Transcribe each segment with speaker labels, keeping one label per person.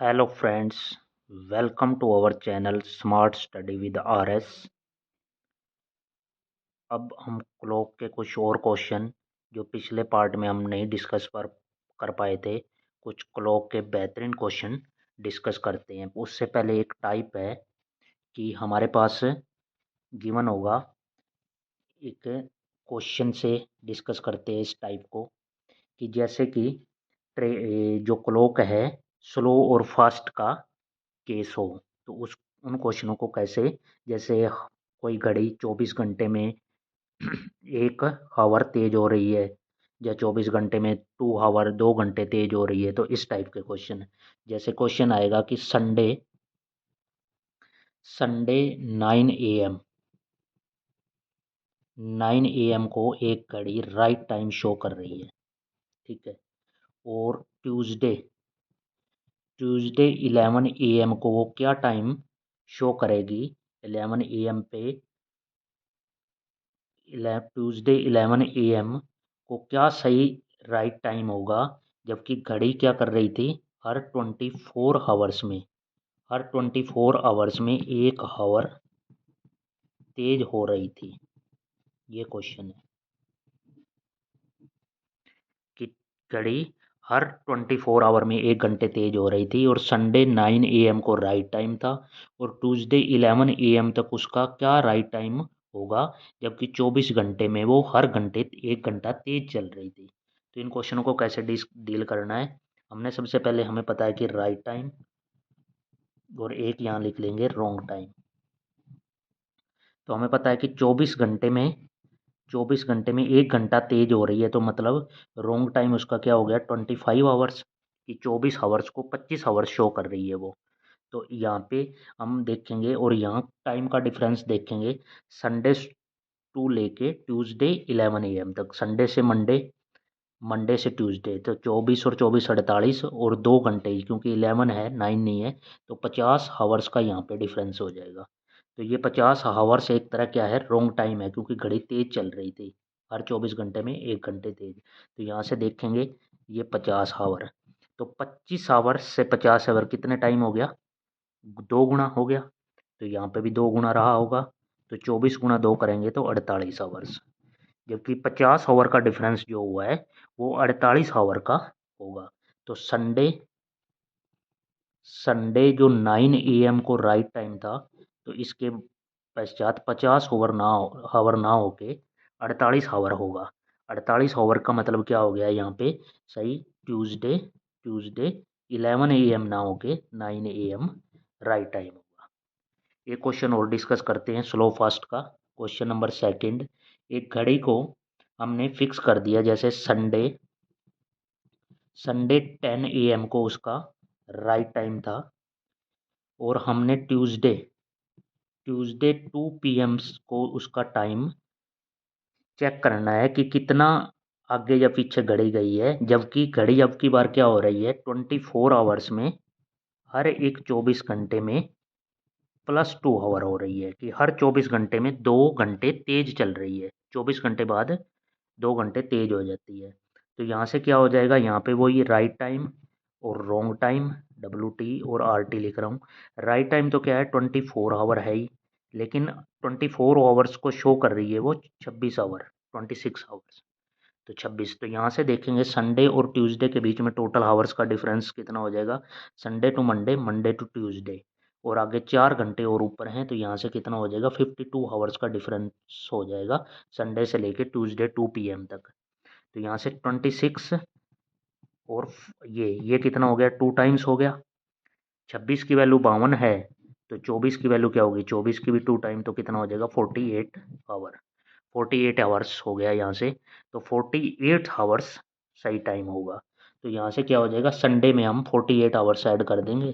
Speaker 1: Hello friends, welcome to our channel Smart Study with RS। अब हम clock के कुछ और क्वेश्चन जो पिछले पार्ट में हम नहीं डिस्कस कर पाए थे, कुछ क्लॉक के बेहतरीन क्वेश्चन डिस्कस करते हैं। उससे पहले एक टाइप है कि हमारे पास गिवन होगा, एक क्वेश्चन से डिस्कस करते हैं इस टाइप को कि जैसे कि जो क्लॉक है स्लो और फास्ट का केस हो, तो उस उन क्वेश्चनों को कैसे, जैसे कोई घड़ी 24 घंटे में 1 हावर तेज हो रही है या 24 घंटे में 2 हावर 2 घंटे तेज हो रही है, तो इस टाइप के क्वेश्चन। जैसे क्वेश्चन आएगा कि संडे संडे 9 AM को एक घड़ी राइट टाइम शो कर रही है, ठीक है। और ट्यूसडे ट्यूसडे 11 AM को वो क्या टाइम शो करेगी, 11 AM पे ट्यूसडे 11 AM को क्या सही राइट टाइम होगा, जबकि घड़ी क्या कर रही थी, हर 24 हावर्स में हर 24 आवर्स में 1 हावर तेज हो रही थी। ये क्वेश्चन है कि घड़ी हर 24 आवर में 1 घंटे तेज हो रही थी और संडे 9 AM को राइट टाइम था और ट्यूसडे 11 AM तक उसका क्या राइट टाइम होगा, जबकि 24 घंटे में वो हर घंटे 1 घंटा तेज चल रही थी। तो इन क्वेश्चनों को कैसे डील करना है, हमने सबसे पहले हमें पता है कि राइट टाइम और एक यहाँ लिख लेंगे रॉन्ग टाइम। तो हमें पता है कि 24 घंटे में 1 घंटा तेज हो रही है, तो मतलब रॉन्ग टाइम उसका क्या हो गया, 25 आवर्स, कि 24 आवर्स को 25 आवर्स शो कर रही है वो। तो यहाँ पे हम देखेंगे और यहाँ टाइम का डिफरेंस देखेंगे, संडे टू लेके ट्यूसडे 11 AM तक, संडे से मंडे, मंडे से ट्यूसडे, तो 24 और 24 48 और 2 घंटे ही, क्योंकि 11 है 9 नहीं है, तो 50 हावर्स का यहाँ पे डिफरेंस हो जाएगा। तो ये 50 हावर्स एक तरह क्या है, रॉन्ग टाइम है, क्योंकि घड़ी तेज चल रही थी, हर 24 घंटे में 1 घंटे तेज। तो यहाँ से देखेंगे ये 50 हावर, तो 25 आवर्स से 50 आवर कितने टाइम हो गया, 2 गुना हो गया। तो यहाँ पे भी 2 गुना रहा होगा, तो 24 गुना 2 करेंगे तो 48 आवर्स, जबकि 50 आवर का डिफरेंस जो हुआ है वो 48 आवर का होगा। तो संडे संडे जो 9 AM को राइट टाइम था, तो इसके पश्चात 50 हावर ना होके 48 हावर होगा। 48 हावर का मतलब क्या हो गया यहाँ पे, सही, ट्यूसडे ट्यूसडे 11 AM ना होके 9 AM राइट टाइम होगा। एक क्वेश्चन और डिस्कस करते हैं स्लो फास्ट का। क्वेश्चन नंबर सेकंड, एक घड़ी को हमने फिक्स कर दिया, जैसे संडे संडे 10 AM को उसका राइट टाइम था और हमने ट्यूसडे ट्यूसडे 2 PM को उसका टाइम चेक करना है कि कितना आगे या पीछे घड़ी गई है, जबकि घड़ी अब की बार क्या हो रही है, 24 आवर्स में हर एक 24 घंटे में +2 हावर हो रही है, कि हर 24 घंटे में 2 घंटे तेज चल रही है, 24 घंटे बाद 2 घंटे तेज हो जाती है। तो यहाँ से क्या हो जाएगा, यहाँ पे वही राइट टाइम और रॉन्ग टाइम, WT और RT लिख रहा हूँ। राइट टाइम तो क्या है, 24 आवर है ही, लेकिन 24 आवर्स को शो कर रही है वो 26 आवर, 26 आवर्स, तो 26। तो यहाँ से देखेंगे संडे और ट्यूसडे के बीच में टोटल आवर्स का डिफरेंस कितना हो जाएगा, Sunday to Monday, Monday to Tuesday, और आगे 4 घंटे और ऊपर हैं, तो यहाँ से कितना हो जाएगा, 52 आवर्स का डिफरेंस हो जाएगा संडे से लेके ट्यूसडे 2 PM तक। तो यहाँ से 26 और ये कितना हो गया, 2 टाइम्स हो गया। 26 की वैल्यू 52 है, तो 24 की वैल्यू क्या होगी, 24 की भी 2 टाइम, तो कितना हो जाएगा 48 आवर, 48 आवर्स हो गया यहाँ से। तो 48 आवर्स सही टाइम होगा। तो यहाँ से क्या हो जाएगा, संडे में हम 48 आवर्स ऐड कर देंगे,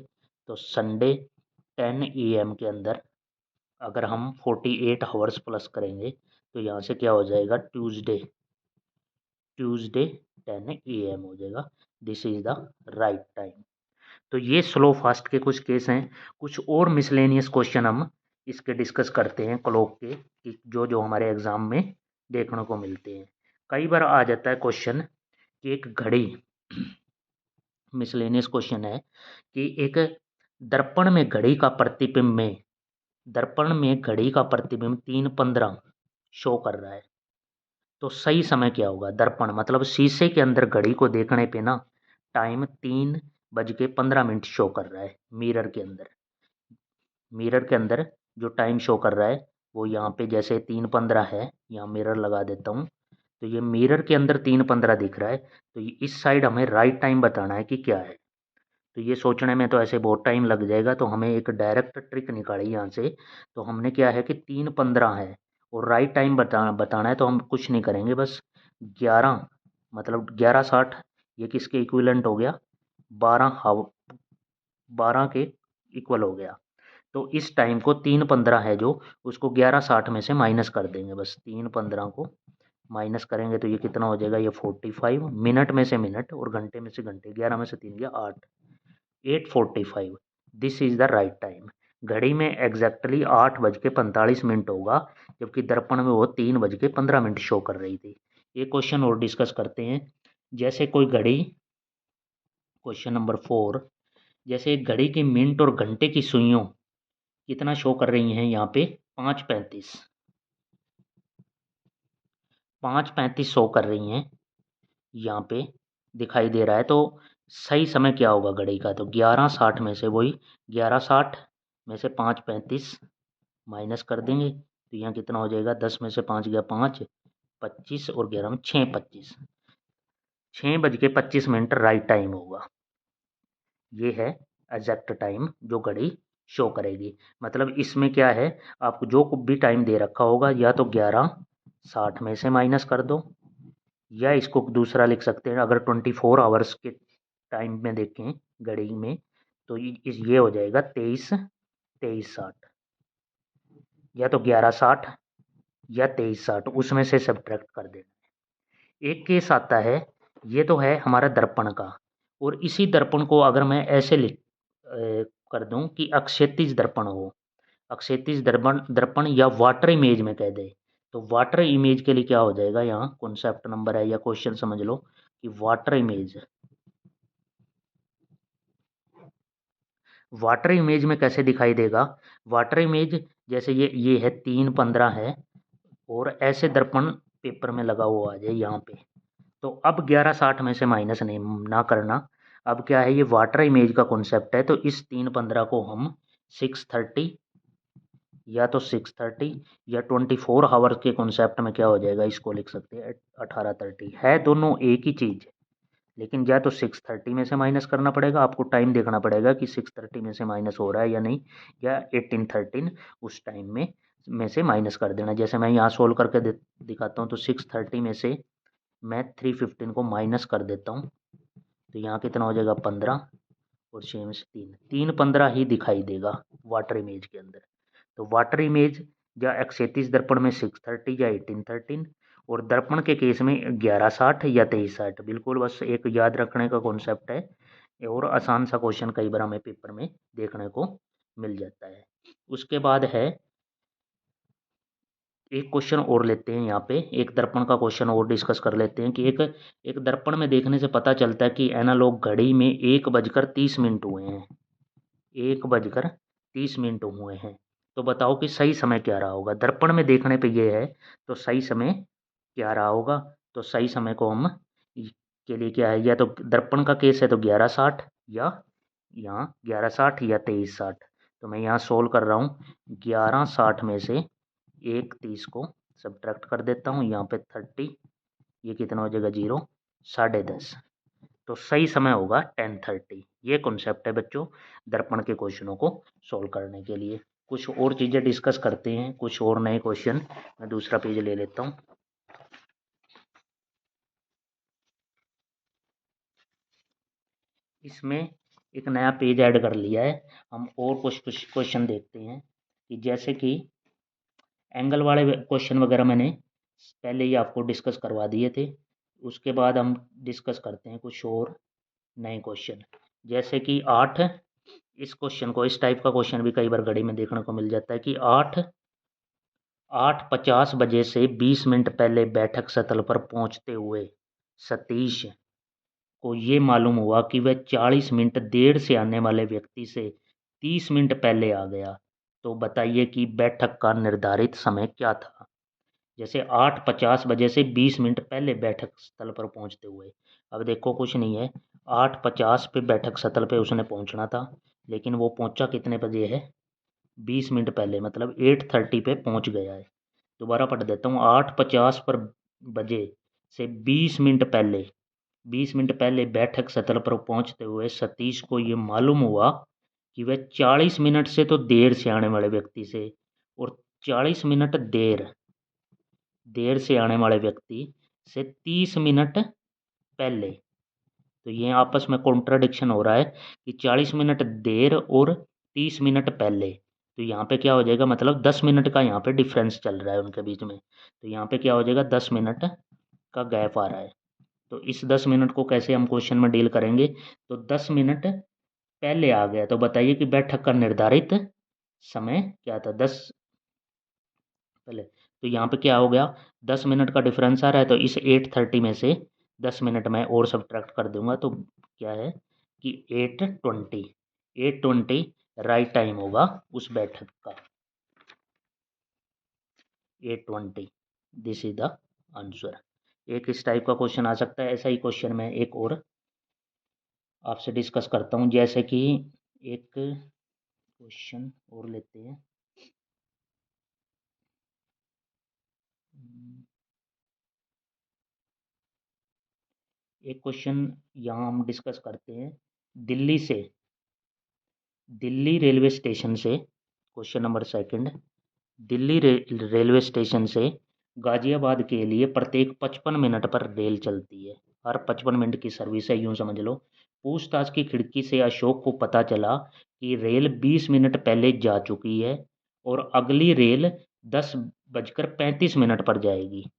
Speaker 1: तो संडे 10 AM के अंदर अगर हम 48 आवर्स प्लस करेंगे, तो यहाँ से क्या हो जाएगा, ट्यूसडे ट्यूसडे 10 AM हो जाएगा। This is the right time. तो ये स्लो फास्ट के कुछ केस हैं। कुछ और मिसलेनियस क्वेश्चन हम इसके डिस्कस करते हैं क्लॉक के, कि जो जो हमारे एग्जाम में देखने को मिलते हैं। कई बार आ जाता है क्वेश्चन कि एक घड़ी मिसलेनियस क्वेश्चन है कि एक दर्पण में घड़ी का प्रतिबिंब 3:15 शो कर रहा है, तो सही समय क्या होगा? दर्पण मतलब शीशे के अंदर घड़ी को देखने पे ना टाइम 3:15 शो कर रहा है। मिरर के अंदर जो टाइम शो कर रहा है वो यहाँ पे जैसे 3:15 है, यहाँ मिरर लगा देता हूँ, तो ये मिरर के अंदर 3:15 दिख रहा है, तो इस साइड हमें राइट टाइम बताना है कि क्या है। तो ये सोचने में तो ऐसे बहुत टाइम लग जाएगा, तो हमें एक डायरेक्ट ट्रिक निकाली यहाँ से। तो हमने क्या है कि 3:15 है और राइट टाइम बताना है, तो हम कुछ नहीं करेंगे, बस 11 मतलब 11:60 ये किसके इक्विवेलेंट हो गया? 12 के इक्वल हो गया। तो इस टाइम को 3:15 है जो, उसको 11:60 में से माइनस कर देंगे, बस 3:15 को माइनस करेंगे तो ये कितना हो जाएगा? ये 45 मिनट में से मिनट और घंटे में से घंटे, 11 में से 3 गया 8, 8:45 this is the right time. घड़ी में एग्जैक्टली 8:45 होगा, जबकि दर्पण में वो 3:15 शो कर रही थी। एक क्वेश्चन और डिस्कस करते हैं। जैसे कोई घड़ी, क्वेश्चन नंबर 4, जैसे एक घड़ी की मिनट और घंटे की सुइयों कितना शो कर रही हैं यहाँ पे? 5:35 शो कर रही हैं, यहाँ पे दिखाई दे रहा है। तो सही समय क्या होगा घड़ी का? तो 11:60 में से वही 11:60 में से 5:35 माइनस कर देंगे, तो यहाँ कितना हो जाएगा? 10 में से 5 गया 5, 25 और 11 में 6:25, 6:25 राइट टाइम होगा। ये है एग्जैक्ट टाइम जो घड़ी शो करेगी। मतलब इसमें क्या है, आपको जो भी टाइम दे रखा होगा या तो 11:60 में से माइनस कर दो, या इसको दूसरा लिख सकते हैं, अगर 24 आवर्स के टाइम में देखें घड़ी में, तो ये हो जाएगा 23:60, या तो 11:60 या 23:60, उसमें से सब्ट्रैक्ट कर देना। एक केस आता है, ये तो है हमारा दर्पण का, और इसी दर्पण को अगर मैं ऐसे कर दूं कि अक्षैतिज दर्पण हो, अक्षैतिज दर्पण दर्पण या वाटर इमेज में कह दे, तो वाटर इमेज के लिए क्या हो जाएगा? यहाँ कॉन्सेप्ट नंबर है या क्वेश्चन समझ लो कि वाटर इमेज में कैसे दिखाई देगा? वाटर इमेज जैसे ये है 3:15 है, और ऐसे दर्पण पेपर में लगा हुआ आ जाए यहाँ पे, तो अब 11:60 में से माइनस नहीं ना करना। अब क्या है, ये वाटर इमेज का कॉन्सेप्ट है, तो इस 3:15 को हम 6:30 या तो 6:30 या 24 आवर्स के कॉन्सेप्ट में क्या हो जाएगा, इसको लिख सकते हैं 18:30। है दोनों एक ही चीज़, लेकिन या तो 6:30 में से माइनस करना पड़ेगा, आपको टाइम देखना पड़ेगा कि 6:30 में से माइनस हो रहा है या नहीं, या 18:13 उस टाइम में से माइनस कर देना। जैसे मैं यहाँ सोल्व करके दिखाता हूँ, तो 6:30 में से मैं 3:15 को माइनस कर देता हूँ, तो यहाँ कितना हो जाएगा? 15 और 6 में से 3:15 ही दिखाई देगा वाटर इमेज के अंदर। तो वाटर इमेज या एक्सेतीस दर्पण में 6:30 या 18:13, और दर्पण के केस में 11:60 या 23:60। बिल्कुल बस एक याद रखने का कॉन्सेप्ट है, और आसान सा क्वेश्चन कई बार हमें पेपर में देखने को मिल जाता है। उसके बाद है एक क्वेश्चन और लेते हैं, यहाँ पे एक दर्पण का क्वेश्चन और डिस्कस कर लेते हैं कि एक दर्पण में देखने से पता चलता है कि एनालॉग घड़ी में 1:30 हुए हैं, 1:30 हुए हैं। तो बताओ कि सही समय क्या रहा होगा? दर्पण में देखने पे ये है, तो सही समय क्या रहा होगा? तो सही समय को हम के लिए क्या है, या तो दर्पण का केस है तो 11:60, या यहाँ 11:60 या 23:60। तो मैं यहाँ सोल्व कर रहा हूँ, 11:60 में से 1:30 को सब्ट्रैक्ट कर देता हूँ, यहाँ पे 30, ये कितना हो जाएगा? 0, 10:30। तो सही समय होगा 10:30। ये कॉन्सेप्ट है बच्चों दर्पण के क्वेश्चनों को सॉल्व करने के लिए। कुछ और चीज़ें डिस्कस करते हैं, कुछ और नए क्वेश्चन। मैं दूसरा पेज ले लेता हूँ। इसमें एक नया पेज ऐड कर लिया है हम, और कुछ क्वेश्चन देखते हैं कि जैसे कि एंगल वाले क्वेश्चन वगैरह मैंने पहले ही आपको डिस्कस करवा दिए थे। उसके बाद हम डिस्कस करते हैं कुछ और नए क्वेश्चन, जैसे कि 8, इस क्वेश्चन को, इस टाइप का क्वेश्चन भी कई बार घड़ी में देखने को मिल जाता है कि 8:50 बजे से 20 मिनट पहले बैठक स्थल पर पहुंचते हुए सतीश को ये मालूम हुआ कि वह 40 मिनट देर से आने वाले व्यक्ति से 30 मिनट पहले आ गया, तो बताइए कि बैठक का निर्धारित समय क्या था। जैसे 8:50 बजे से 20 मिनट पहले बैठक स्थल पर पहुंचते हुए। अब देखो कुछ नहीं है, 8:50 पे बैठक स्थल पे उसने पहुंचना था, लेकिन वो पहुंचा कितने बजे है, 20 मिनट पहले, मतलब 8:30 पे पहुंच गया है। दोबारा पढ़ देता हूँ, 8:50 पर बजे से 20 मिनट पहले बैठक स्थल पर पहुंचते हुए सतीश को ये मालूम हुआ कि वह 40 मिनट से तो देर से आने वाले व्यक्ति से, और 40 मिनट देर से आने वाले व्यक्ति से 30 मिनट पहले, तो ये आपस में कॉन्ट्राडिक्शन हो रहा है कि 40 मिनट देर और 30 मिनट पहले, तो यहाँ पे क्या हो जाएगा, मतलब 10 मिनट का यहाँ पे डिफरेंस चल रहा है उनके बीच में, तो यहाँ पे क्या हो जाएगा, 10 मिनट का गैप आ रहा है। तो इस 10 मिनट को कैसे हम क्वेश्चन में डील करेंगे, तो 10 मिनट पहले आ गया, तो बताइए कि बैठक का निर्धारित समय क्या था, 10 पहले, तो यहाँ पे क्या हो गया, 10 मिनट का डिफरेंस आ रहा है, तो इस 8:30 में से 10 मिनट मैं और सब्ट्रैक्ट कर दूंगा, तो क्या है कि 8:20 राइट टाइम होगा उस बैठक का, 8:20, दिस इज द आंसर। एक इस टाइप का क्वेश्चन आ सकता है। ऐसा ही क्वेश्चन मैं एक और आपसे डिस्कस करता हूँ, जैसे कि एक क्वेश्चन और लेते हैं। एक क्वेश्चन यहाँ हम डिस्कस करते हैं, दिल्ली से, दिल्ली रेलवे स्टेशन से, question number second, Delhi railway station से गाजियाबाद के लिए प्रत्येक 55 मिनट पर रेल चलती है, हर 55 मिनट की सर्विस है, यूं समझ लो। पूछताछ की खिड़की से अशोक को पता चला कि रेल 20 मिनट पहले जा चुकी है और अगली रेल 10:35 पर जाएगी,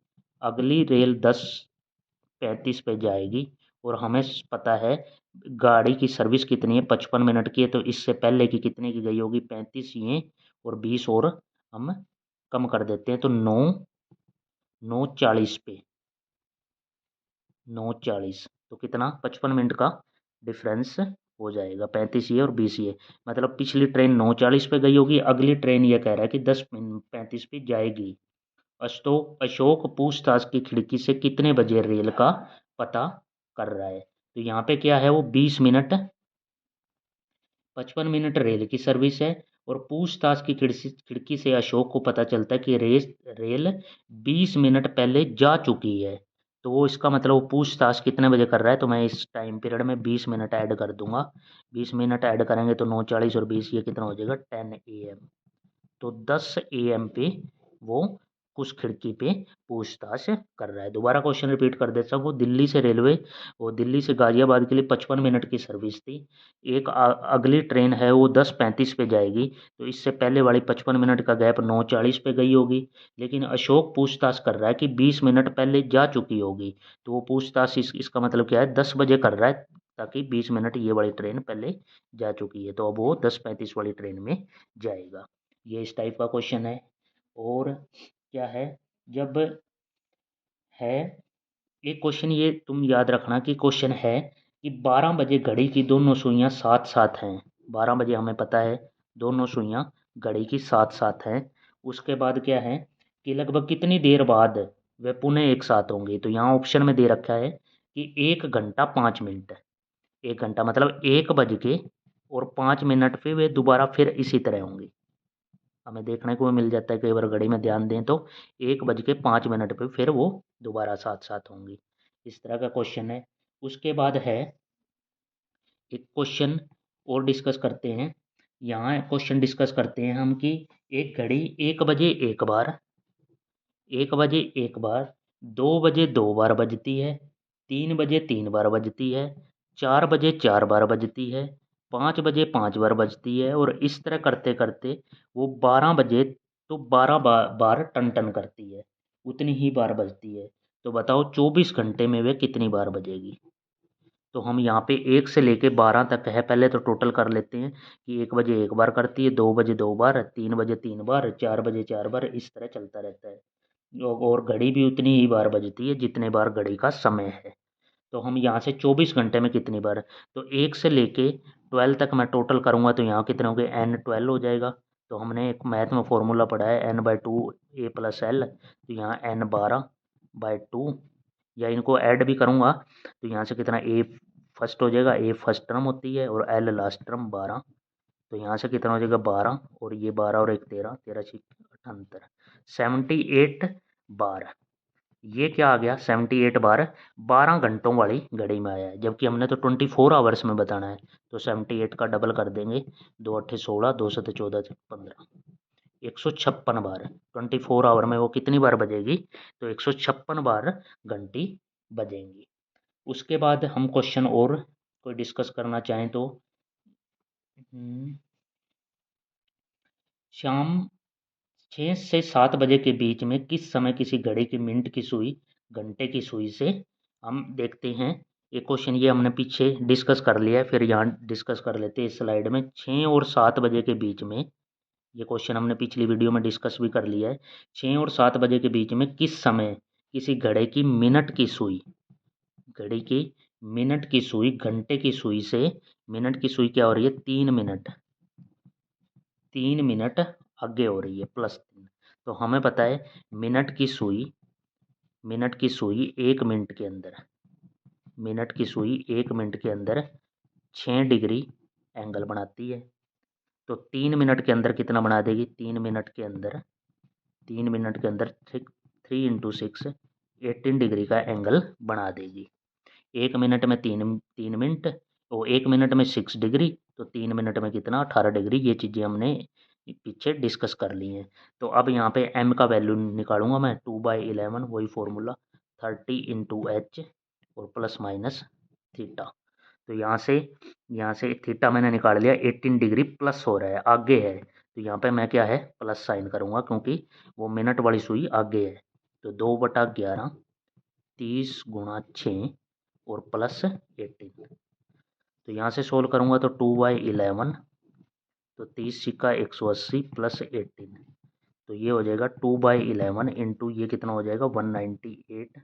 Speaker 1: अगली रेल 10:35 पे जाएगी, और हमें पता है गाड़ी की सर्विस कितनी है, 55 मिनट की है, तो इससे पहले की कितने की गई होगी, 35 ये, और 20 और हम कम कर देते हैं, तो 9:40 पे, 9:40, तो कितना, 55 मिनट का डिफरेंस हो जाएगा, 35 ये और 20 ये, मतलब पिछली ट्रेन 9:40 पे गई होगी, अगली ट्रेन ये कह रहा है कि 10:35 पे जाएगी। अशोक पूछताछ की खिड़की से कितने बजे रेल का पता कर रहा है, तो यहाँ पे क्या है, वो 20 मिनट, 55 मिनट रेल की सर्विस है, और पूछताछ की खिड़की से अशोक को पता चलता है कि रेल 20 मिनट पहले जा चुकी है, तो वो इसका मतलब वो पूछताछ कितने बजे कर रहा है, तो मैं इस टाइम पीरियड में 20 मिनट ऐड कर दूंगा, 20 मिनट ऐड करेंगे तो 9:40 और 20 ये कितना हो जाएगा, 10 AM, तो 10 AM पे वो उस खिड़की पे पूछताछ कर रहा है। दोबारा क्वेश्चन रिपीट कर देता हूँ, दिल्ली से रेलवे, वो दिल्ली से गाजियाबाद के लिए 55 मिनट की सर्विस थी, एक अगली ट्रेन है वो 10:35 पे जाएगी, तो इससे पहले वाली 55 मिनट का गैप 9:40 पे गई होगी, लेकिन अशोक पूछताछ कर रहा है कि 20 मिनट पहले जा चुकी होगी, तो वो पूछताछ इसका मतलब क्या है, 10 बजे कर रहा है, ताकि 20 मिनट ये वाली ट्रेन पहले जा चुकी है, तो अब वो 10:35 वाली ट्रेन में जाएगा। ये इस टाइप का क्वेश्चन है। और क्या है, जब है एक क्वेश्चन, ये तुम याद रखना कि क्वेश्चन है कि 12 बजे घड़ी की दोनों सुइयां साथ साथ हैं, 12 बजे हमें पता है दोनों सुइयां घड़ी की साथ साथ हैं, उसके बाद क्या है कि लगभग कितनी देर बाद वे पुनः एक साथ होंगे, तो यहाँ ऑप्शन में दे रखा है कि 1 घंटा 5 मिनट, 1 घंटा मतलब 1 बज के और 5 मिनट पे वे दोबारा फिर इसी तरह होंगे, हमें देखने को मिल जाता है कई बार घड़ी में ध्यान दें तो 1 बज के 5 मिनट पे फिर वो दोबारा साथ साथ होंगी, इस तरह का क्वेश्चन है। उसके बाद है एक क्वेश्चन और डिस्कस करते हैं, यहाँ क्वेश्चन डिस्कस करते हैं हम कि एक घड़ी 1 बजे एक बार, 1 बजे एक बार, 2 बजे 2 बार बजती है, 3 बजे 3 बार बजती है, 4 बजे 4 बार बजती है, 5 बजे 5 बार बजती है, और इस तरह करते करते वो 12 बजे तो 12 बार टन टन करती है, उतनी ही बार बजती है, तो बताओ 24 घंटे में वे कितनी बार बजेगी। तो हम यहाँ पे 1 से लेके 12 तक है, पहले तो टोटल कर लेते हैं कि 1 बजे एक बार करती है, 2 बजे 2 बार, 3 बजे 3 बार, 4 बजे 4 बार, इस तरह चलता रहता है, और घड़ी भी उतनी ही बार बजती है जितने बार घड़ी का समय है। तो हम यहाँ से 24 घंटे में कितनी बार, तो 1 से लेके 12 तक मैं टोटल करूँगा तो यहाँ कितने हो गए, n12 हो जाएगा। तो हमने एक मैथ में फॉर्मूला पढ़ा है n/2 a + l, तो यहाँ n12/2, या इनको ऐड भी करूँगा तो यहाँ से कितना a फर्स्ट हो जाएगा, a फर्स्ट टर्म होती है और l लास्ट टर्म 12, तो यहाँ से कितना हो जाएगा 12, और ये 12 और 1 13, 13 6 78, 78 बार। ये क्या आ गया, 78 बार 12 घंटों वाली घड़ी में आया है, जबकि हमने तो 24 आवर्स में बताना है। तो 78 का डबल कर देंगे, 2 8 16, 2 7 14 15, 156 बार। 24 आवर में वो कितनी बार बजेगी, तो 156 बार घंटी बजेंगी। उसके बाद हम क्वेश्चन और कोई डिस्कस करना चाहें तो, शाम 6 से 7 बजे के बीच में किस समय किसी घड़ी की मिनट की सुई घंटे की सुई से, हम देखते हैं ये क्वेश्चन, ये हमने पीछे डिस्कस कर लिया है, फिर यहाँ डिस्कस कर लेते हैं इस स्लाइड में। 6 और 7 बजे के बीच में, ये क्वेश्चन हमने पिछली वीडियो में डिस्कस भी कर लिया है। 6 और 7 बजे के बीच में किस समय किसी घड़ी की मिनट की सुई, घड़ी की मिनट की सुई घंटे की सुई से, मिनट की सुई क्या हो रही है 3 मिनट, 3 मिनट आगे हो रही है +3। तो हमें पता है मिनट की सुई 1 मिनट के अंदर, मिनट की सुई 1 मिनट के अंदर 6 डिग्री एंगल बनाती है। तो 3 मिनट के अंदर कितना बना देगी, 3 मिनट के अंदर 3 × 6 18 डिग्री का एंगल बना देगी। 1 मिनट में 3 मिनट, और 1 मिनट में 6 डिग्री, तो 3 मिनट में कितना 18 डिग्री। ये चीज़ें हमने पीछे डिस्कस कर ली हैं। तो अब यहाँ पे m का वैल्यू निकालूंगा मैं, 2/11 वही फॉर्मूला, 30 × h और ± थीटा। तो यहाँ से थीटा मैंने निकाल लिया, 18 डिग्री प्लस हो रहा है, आगे है, तो यहाँ पे मैं क्या है प्लस साइन करूँगा क्योंकि वो मिनट वाली सुई आगे है। तो 2/11 30 × 6 और +18, तो यहाँ से सोल्व करूँगा तो 2/11, तो 30 सिक्का 180 +18, तो ये हो जाएगा 2/11 इंटू ये कितना हो जाएगा 198,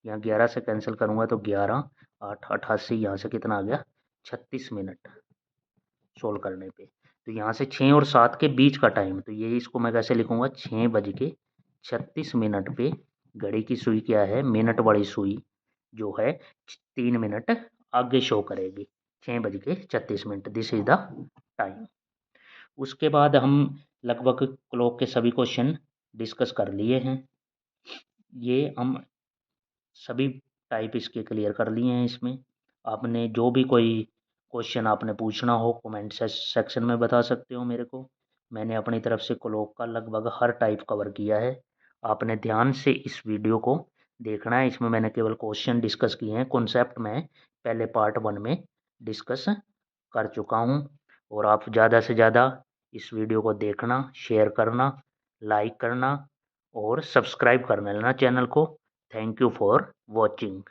Speaker 1: यहाँ 11 से कैंसिल करूँगा तो 11 8 88, यहाँ से कितना आ गया 36 मिनट सोल्व करने पे। तो यहाँ से 6 और 7 के बीच का टाइम, तो ये इसको मैं कैसे लिखूँगा 6:36 पे घड़ी की सुई क्या है, मिनट वाली सुई जो है 3 मिनट आगे शो करेगी, 6:36, दिस इज द टाइम। उसके बाद हम लगभग क्लॉक के सभी क्वेश्चन डिस्कस कर लिए हैं, ये हम सभी टाइप इसके क्लियर कर लिए हैं। इसमें आपने जो भी कोई क्वेश्चन आपने पूछना हो कमेंट सेक्शन में बता सकते हो मेरे को। मैंने अपनी तरफ से क्लॉक का लगभग हर टाइप कवर किया है। आपने ध्यान से इस वीडियो को देखना है, इसमें मैंने केवल क्वेश्चन डिस्कस किए हैं, कॉन्सेप्ट में पहले पार्ट 1 में डिस्कस कर चुका हूँ। और आप ज़्यादा से ज़्यादा इस वीडियो को देखना, शेयर करना, लाइक करना और सब्सक्राइब कर लेना चैनल को। Thank you for watching.